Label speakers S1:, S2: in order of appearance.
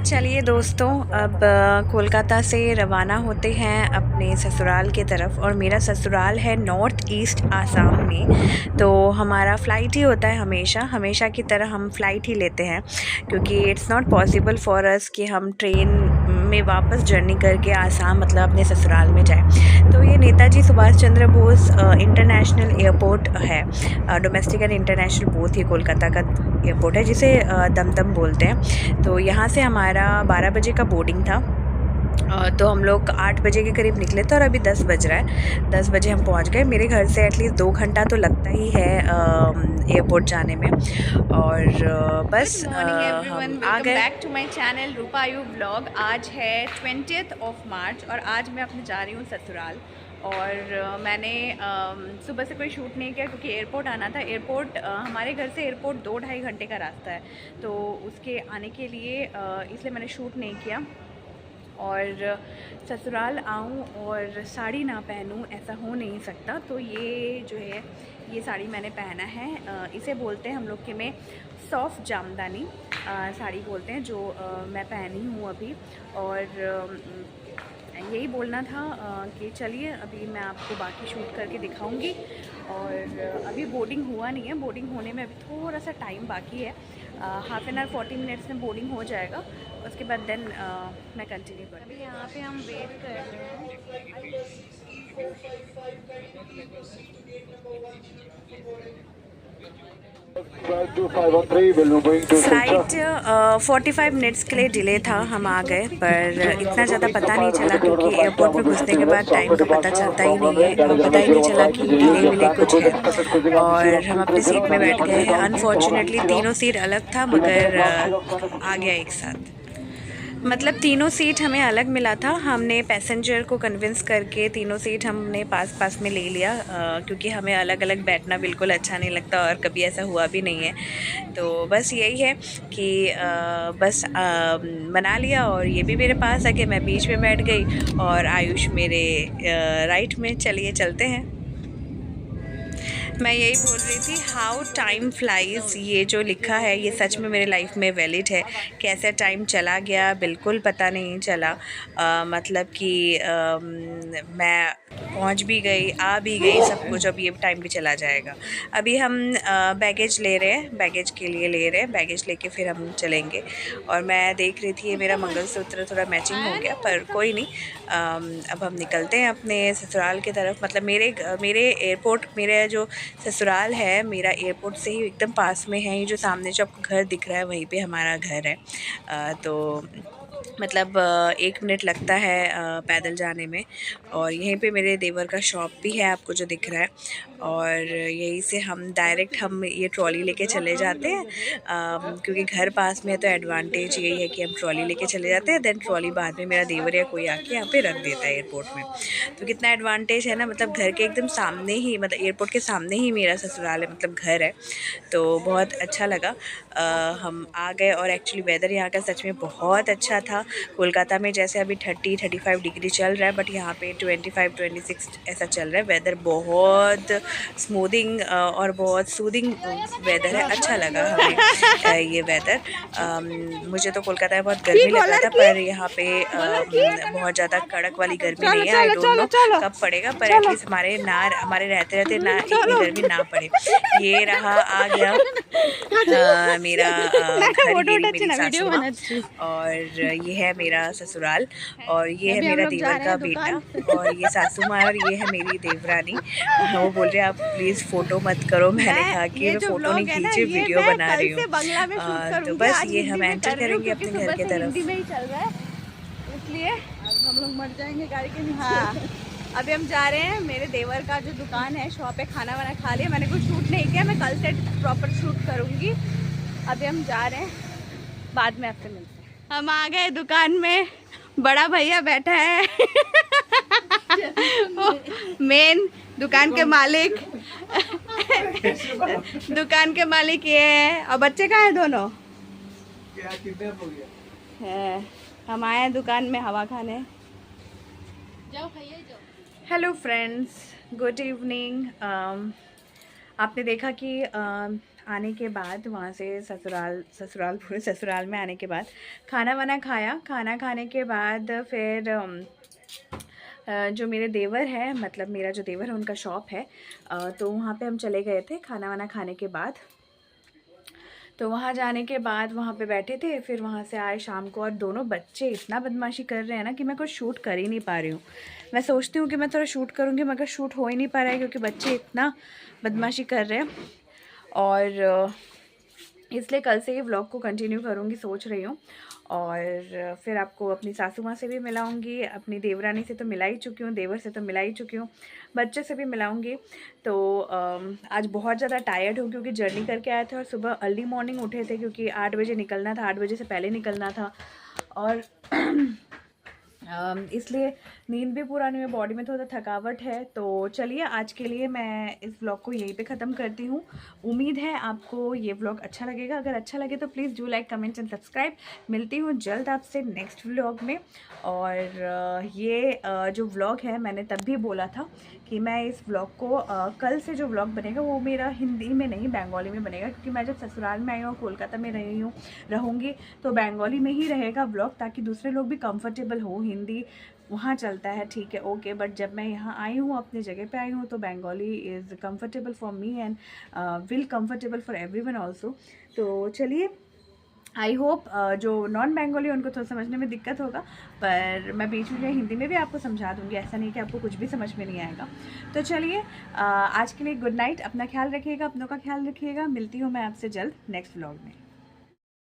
S1: चलिए दोस्तों, अब कोलकाता से रवाना होते हैं अपने ससुराल की तरफ। और मेरा ससुराल है नॉर्थ ईस्ट आसाम में। तो हमारा फ़्लाइट ही होता है, हमेशा हमेशा की तरह हम फ़्लाइट ही लेते हैं, क्योंकि it's not possible for us कि हम ट्रेन में वापस जर्नी करके आसाम मतलब अपने ससुराल में जाएं। तो ये नेताजी सुभाष चंद्र बोस इंटरनेशनल एयरपोर्ट है। डोमेस्टिक एंड इंटरनेशनल बोथ ही कोलकाता का एयरपोर्ट है, जिसे दमदम बोलते हैं। तो यहाँ से हमारा 12 बजे का बोर्डिंग था। तो हम लोग 8 बजे के करीब निकले थे और अभी 10 बज रहा है। 10 बजे हम पहुँच गए। मेरे घर से एटलीस्ट 2 घंटा तो लगता ही है एयरपोर्ट जाने में। और बस
S2: मॉर्निंग एवरीवन,
S1: हम आ
S2: वेलकम
S1: गए।
S2: Back to my channel Rupayu vlog. आज है 20th ऑफ मार्च और आज मैं अपने जा रही हूँ ससुराल। और मैंने सुबह से कोई शूट नहीं किया क्योंकि एयरपोर्ट आना था। एयरपोर्ट हमारे घर से एयरपोर्ट 2-2.5 घंटे का रास्ता है, तो उसके आने के लिए इसलिए मैंने शूट नहीं किया। और ससुराल आऊँ और साड़ी ना पहनूँ, ऐसा हो नहीं सकता। तो ये जो है, ये साड़ी मैंने पहना है। इसे बोलते हैं हम लोग के में सॉफ्ट जामदानी साड़ी बोलते हैं, जो मैं पहनी हूँ अभी। और यही बोलना था कि चलिए अभी मैं आपको बाकी शूट करके दिखाऊंगी। और अभी बोर्डिंग हुआ नहीं है, बोर्डिंग होने में अभी थोड़ा सा टाइम बाकी है। हाफ एन आवर 40 मिनट्स में बोर्डिंग हो जाएगा। उसके बाद देन मैं कंटिन्यू कर। अभी यहाँ पे हम वेट कर रहे हैं। फ्लाइट 45 मिनट्स के लिए डिले था, हम आ गए। पर इतना ज़्यादा पता नहीं चला क्योंकि एयरपोर्ट में घुसने के बाद टाइम का पता चलता ही नहीं है, पता ही नहीं चला कि डिले विले कुछ है। और हम अपनी सीट में बैठ गए हैं। अनफॉर्चुनेटली तीनों सीट अलग था, मगर आ गया एक साथ। मतलब तीनों सीट हमें अलग मिला था। हमने पैसेंजर को कन्विंस करके तीनों सीट हमने पास पास में ले लिया, क्योंकि हमें अलग अलग बैठना बिल्कुल अच्छा नहीं लगता और कभी ऐसा हुआ भी नहीं है। तो बस यही है कि बस मना लिया। और ये भी मेरे पास है कि मैं बीच में बैठ गई और आयुष मेरे राइट में। चलिए चलते हैं। मैं यही बोल रही थी, हाउ टाइम फ्लाइज़, ये जो लिखा है ये सच में मेरे लाइफ में वैलिड है। कैसे टाइम चला गया बिल्कुल पता नहीं चला। मतलब कि मैं पहुंच भी गई, आ भी गई, सब कुछ। अब ये टाइम भी चला जाएगा। अभी हम बैगेज ले रहे हैं, बैगेज के लिए ले रहे हैं। बैगेज लेके फिर हम चलेंगे। और मैं देख रही थी ये मेरा मंगलसूत्र थोड़ा मैचिंग हो गया, पर कोई नहीं। अब हम निकलते हैं अपने ससुराल की तरफ। मतलब मेरे एयरपोर्ट, मेरे जो ससुराल है मेरा एयरपोर्ट से ही एकदम पास में है। ये जो सामने जो आपको घर दिख रहा है वहीं पे हमारा घर है। तो मतलब 1 मिनट लगता है पैदल जाने में। और यहीं पे मेरे देवर का शॉप भी है, आपको जो दिख रहा है। और यहीं से हम डायरेक्ट हम ये ट्रॉली लेके चले जाते हैं, क्योंकि घर पास में है। तो एडवांटेज यही है कि हम ट्रॉली लेके चले जाते हैं, देन ट्रॉली बाद में मेरा देवर या कोई आके यहाँ पे रख देता है एयरपोर्ट में। तो कितना एडवांटेज है ना, मतलब घर के एकदम सामने ही, मतलब एयरपोर्ट के सामने ही मेरा ससुराल है, मतलब घर है। तो बहुत अच्छा लगा। हम आ गए। और एक्चुअली वेदर यहाँ का सच में बहुत अच्छा था। कोलकाता में जैसे अभी 30-35 डिग्री चल रहा है, बट यहाँ पे 25-26 ऐसा चल रहा है। वेदर बहुत स्मूथिंग और बहुत सूदिंग वेदर है। अच्छा लगा हमें ये वेदर। मुझे तो कोलकाता में बहुत गर्मी लग रहा था, पर यहाँ पे बहुत ज़्यादा कड़क वाली गर्मी नहीं है। आई डोंट नो कब पड़ेगा, पर एटलीस्ट हमारे रहते रहते ना इतनी गर्मी ना पड़े। ये रहा, आ गया मेरा घर, ये रही मेरी सासू माँ। और ये है मेरा ससुराल। और ये है मेरा देवर का बेटा। और ये सासू माँ, और ये है मेरी देवरानी। वो बोल रहे हैं आप प्लीज़ फ़ोटो मत करो। मैंने कहा कि मैं फ़ोटो नहीं खींची, वीडियो बना रही हूँ। तो बस ये हम एंटर करेंगे अपने घर की तरफ। हिंदी में ही चल रहा है, इसलिए अब हम लोग मर जाएंगे गाड़ी के नीचे। हाँ, अभी हम जा रहे हैं। मेरे देवर का जो दुकान है, शॉप पे, खाना वाना खा लिया। मैंने कुछ शूट नहीं किया, मैं कल से प्रॉपर शूट करूँगी। अभी हम जा रहे हैं, बाद में आपसे मिलते हैं। हम आ गए दुकान में, बड़ा भैया बैठा है मेन दुकान के मालिक दुकान के मालिक ये है। और बच्चे कहाँ हैं दोनों? है, हम आए हैं दुकान में हवा खाने। जाओ खाइए जाओ। Hello friends, good evening. आपने देखा कि
S1: आने के बाद वहाँ से ससुराल में आने के बाद खाना वाना खाया। खाना खाने के बाद फिर जो मेरे देवर है, मतलब मेरा जो देवर है उनका शॉप है, तो वहाँ पे हम चले गए थे खाना वाना खाने के बाद। तो वहाँ जाने के बाद वहाँ पे बैठे थे, फिर वहाँ से आए शाम को, और दोनों बच्चे इतना बदमाशी कर रहे हैं ना कि मैं कुछ शूट कर ही नहीं पा रही हूँ। मैं सोचती हूँ कि मैं थोड़ा शूट करूँगी मगर शूट हो ही नहीं पा रहा है क्योंकि बच्चे इतना बदमाशी कर रहे हैं। और इसलिए कल से ही व्लॉग को कंटिन्यू करूँगी सोच रही हूँ। और फिर आपको अपनी सासू माँ से भी मिलाऊंगी, अपनी देवरानी से तो मिला ही चुकी हूँ, देवर से तो मिला ही चुकी हूँ, बच्चे से भी मिलाऊंगी। तो आज बहुत ज़्यादा टायर्ड हूँ क्योंकि जर्नी करके आए थे और सुबह अर्ली मॉर्निंग उठे थे क्योंकि 8 बजे निकलना था, 8 बजे से पहले निकलना था। और इसलिए नींद भी पूरा नहीं है, बॉडी में थोड़ा थकावट है। तो चलिए आज के लिए मैं इस व्लॉग को यहीं पे ख़त्म करती हूँ। उम्मीद है आपको ये व्लॉग अच्छा लगेगा। अगर अच्छा लगे तो please do like, comment and subscribe. मिलती हूँ जल्द आपसे नेक्स्ट व्लॉग में। और ये जो व्लॉग है मैंने तब भी बोला था कि मैं इस व्लॉग को कल से जो व्लॉग बनेगा वो मेरा हिंदी में नहीं बंगाली में बनेगा, क्योंकि मैं जब ससुराल में आई हूँ, कोलकाता में रहूँगी तो बंगाली में ही रहेगा व्लॉग, ताकि दूसरे लोग भी कंफर्टेबल हो। हिंदी वहाँ चलता है, ठीक है, ओके, बट जब मैं यहाँ आई हूँ, अपनी जगह पे आई हूँ, तो Bengali is comfortable for me and will comfortable for everyone also. तो चलिए, आई होप जो नॉन बंगाली उनको थोड़ा समझने में दिक्कत होगा, पर मैं बीच में हिंदी में भी आपको समझा दूँगी, ऐसा नहीं कि आपको कुछ भी समझ में नहीं आएगा। तो चलिए आज के लिए गुड नाइट, अपना ख्याल रखिएगा, अपनों का ख्याल रखिएगा। मिलती हूँ मैं आपसे जल्द नेक्स्ट व्लॉग में।